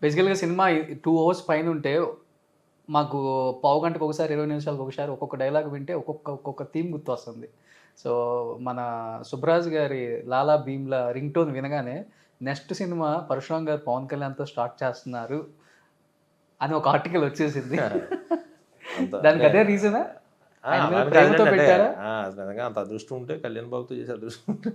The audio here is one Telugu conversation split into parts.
బేసికల్గా సినిమా 2 అవర్స్ పైన ఉంటే మాకు పావు గంటకు ఒకసారి 20 నిమిషాలకు ఒకసారి ఒక్కొక్క డైలాగ్ వింటే ఒక్కొక్క థీమ్ గుర్తొస్తుంది. సో మన సుబ్బరాజ్ గారి 'లాలా భీమ్ల రింగ్టోన్' వినగానే నెక్స్ట్ సినిమా పరశురామ్ గారు పవన్ కళ్యాణ్‌తో స్టార్ట్ చేస్తున్నారు అని ఒక ఆర్టికల్ వచ్చేసింది. దానికి అదే రీజనా? ప్రేమతో పెట్టారా? నిజంగా అంత అదృష్టం ఉంటే కళ్యాణ్ బాబుతో చేసే అదృష్టం ఉంటే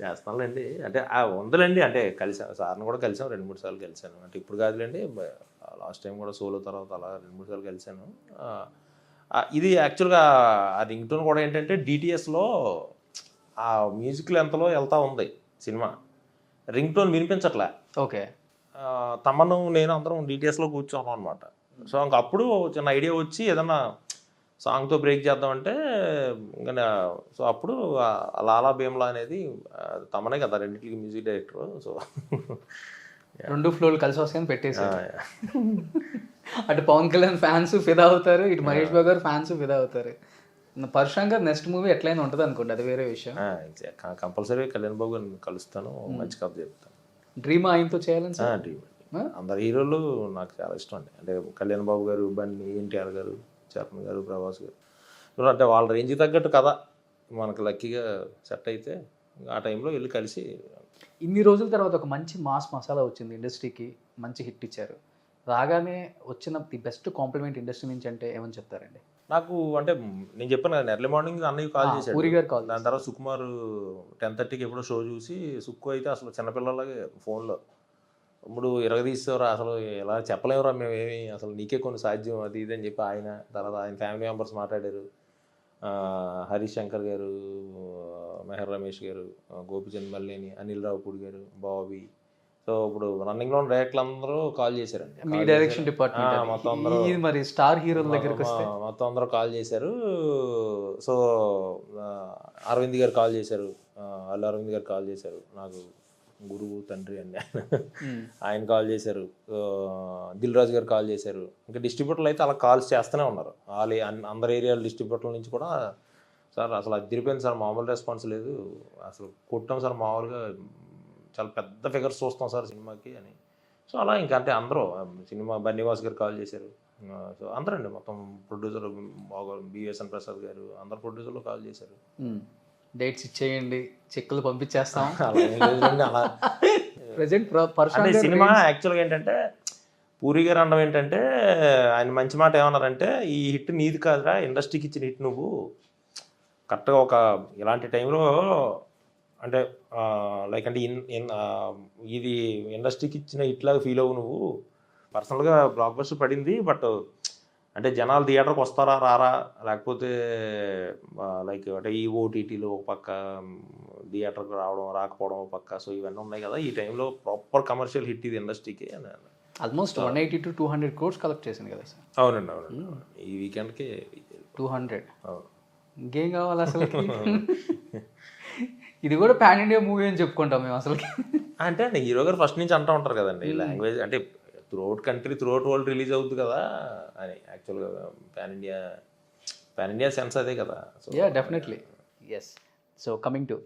చేస్తానులేండి. అంటే ఉందలేండి, అంటే కలిసాను, సార్ని కూడా కలిసాను, 2-3 సార్లు కలిసాను. అంటే ఇప్పుడు కాదులేండి, లాస్ట్ టైం కూడా సోలో తర్వాత అలా 2-3 సార్లు కలిసాను. ఇది యాక్చువల్గా ఆ రింగ్ టోన్ కూడా ఏంటంటే డిటిఎస్లో ఆ మ్యూజిక్ లెంత్లో వెళ్తూ ఉంది సినిమా, రింగ్ టోన్ వినిపించట్లే. ఓకే. తమను నేను అందరం డిటిఎస్లో కూర్చోన్నాం అనమాట. సో ఇంకప్పుడు చిన్న ఐడియా వచ్చి ఏదన్నా సాంగ్తో బ్రేక్ చేద్దామంటే ఇంకా సో అప్పుడు లాలా భీమ్లా అనేది తమనే కదా రెండింటికి మ్యూజిక్ డైరెక్టర్. సో 2 ఫ్లోర్లు కలిసి వస్తాయని పెట్టేసారు. అటు పవన్ కళ్యాణ్ ఫ్యాన్స్ ఫిదా అవుతారు, ఇటు మహేష్ బాబు గారు ఫ్యాన్స్ ఫిదా అవుతారు. పరశురామ్ గారు నెక్స్ట్ మూవీ ఎట్లయినా ఉంటుంది అనుకోండి, అది వేరే విషయం. కంపల్సరీ కళ్యాణ్ బాబు గారిని కలుస్తాను, మంచి కథ చెప్తాను. డ్రీమ్ ఆయనతో చేయాలని సార్? డ్రీమ్. అందరు హీరోలు నాకు చాలా ఇష్టం అండి. అంటే కళ్యాణ్ బాబు గారు, బన్నీ, ఎన్టీఆర్ గారు, చరణ్ గారు, ప్రభాస్ గారు, అంటే వాళ్ళ రేంజ్కి తగ్గట్టు కథ మనకు లక్కీగా సెట్ అయితే ఆ టైంలో వెళ్ళి కలిసి. ఇన్ని రోజుల తర్వాత ఒక మంచి మాస్ మసాలా వచ్చింది ఇండస్ట్రీకి, మంచి హిట్ ఇచ్చారు. రాగానే వచ్చిన ది బెస్ట్ కాంప్లిమెంట్ ఇండస్ట్రీ నుంచి అంటే ఏమని చెప్తారండి? నాకు అంటే నేను చెప్పాను కదా, ఎర్లీ మార్నింగ్ అన్నయ్య కాల్ చేశాడు, పూరి గారు కాల్. దాని తర్వాత సుకుమార్ 10:30కి ఎప్పుడో షో చూసి, సుక్కు అయితే అసలు చిన్నపిల్లలాగే ఫోన్లో, ఇప్పుడు ఇరగదీసేవరా అసలు ఎలా చెప్పలేవురా మేమేమి, అసలు నీకే కొన్ని సాధ్యం అది ఇది అని చెప్పి ఆయన, తర్వాత ఆయన ఫ్యామిలీ మెంబర్స్ మాట్లాడారు, హరీష్ శంకర్ గారు, మెహర్ రమేష్ గారు, గోపిచంద్ మల్లేని, అనిల్ రావుపూడి గారు, బాబీ. సో ఇప్పుడు రన్నింగ్లో ఉన్న డైరెక్టర్లు అందరూ కాల్ చేశారండి. మీ డైరెక్షన్ డిపార్ట్మెంట్ మొత్తం అందరూ, మరి స్టార్ హీరోల దగ్గరికి వస్తే మొత్తం అందరూ కాల్ చేశారు. సో అరవింద్ గారు కాల్ చేశారు, అల్లు అరవింద్ గారు కాల్ చేశారు, నాకు గురువు తండ్రి అని ఆయన కాల్ చేశారు, దిల్ రాజు గారు కాల్ చేశారు. ఇంకా డిస్ట్రిబ్యూటర్లు అయితే అలా కాల్స్ చేస్తూనే ఉన్నారు. అందరు ఏరియాల డిస్ట్రిబ్యూటర్ల నుంచి కూడా, సార్ అసలు అది తిరిగిపోయింది సార్, మామూలు రెస్పాన్స్ లేదు, అసలు కొట్టాం సార్, మామూలుగా చాలా పెద్ద ఫిగర్స్ చూస్తాం సార్ సినిమాకి అని. సో అలా ఇంకా అంటే అందరూ సినిమా బన్నీవాస్ గారు కాల్ చేశారు. సో అందరండి మొత్తం ప్రొడ్యూసర్ బాగా బిఎస్ఎన్ ప్రసాద్ గారు, అందరు ప్రొడ్యూసర్లు కాల్ చేశారు. డేట్స్ ఇచ్చేయండి, చెక్కులు పంపించేస్తాం అలా ప్రెజెంట్ సినిమా యాక్చువల్గా ఏంటంటే పూరి గారు అనడం ఏంటంటే, ఆయన మంచి మాట ఏమన్నారంటే, ఈ హిట్ నీది కాదురా, ఇండస్ట్రీకి ఇచ్చిన హిట్ నువ్వు కరెక్ట్గా ఒక ఇలాంటి టైంలో అంటే లైక్ అంటే ఇది ఇండస్ట్రీకి ఇచ్చిన హిట్లాగా ఫీల్ అవ్వు నువ్వు. పర్సనల్గా బ్లాక్ బస్టర్ పడింది, బట్ అంటే జనాలు థియేటర్కి వస్తారా రారా, లేకపోతే లైక్ అంటే ఈ ఓటీటీలో ఒక పక్క, థియేటర్కి రావడం రాకపోవడం ఒక పక్క, సో ఇవన్నీ ఉన్నాయి కదా, ఈ టైంలో ప్రాపర్ కమర్షియల్ హిట్ ఇది ఇండస్ట్రీకి అని. ఆల్మోస్ట్ 180 to 200 crores కలెక్ట్ చేసింది కదా సార్? అవునండి, అవునండి. ఈ వీకెండ్కి 200. ఇంకేం కావాలి అసలు? ఇది కూడా పాన్ ఇండియా మూవీ అని చెప్పుకుంటాం మేము అసలు. అంటే అండి హీరో గారు ఫస్ట్ నుంచి అంటూ ఉంటారు కదండి, లాంగ్వేజ్ అంటే throughout country throughout world release అవుతుంది కదా అని. యాక్చువల్గా పాన్ ఇండియా సెన్స్ అదే కదా. Yeah definitely. Yes. So coming to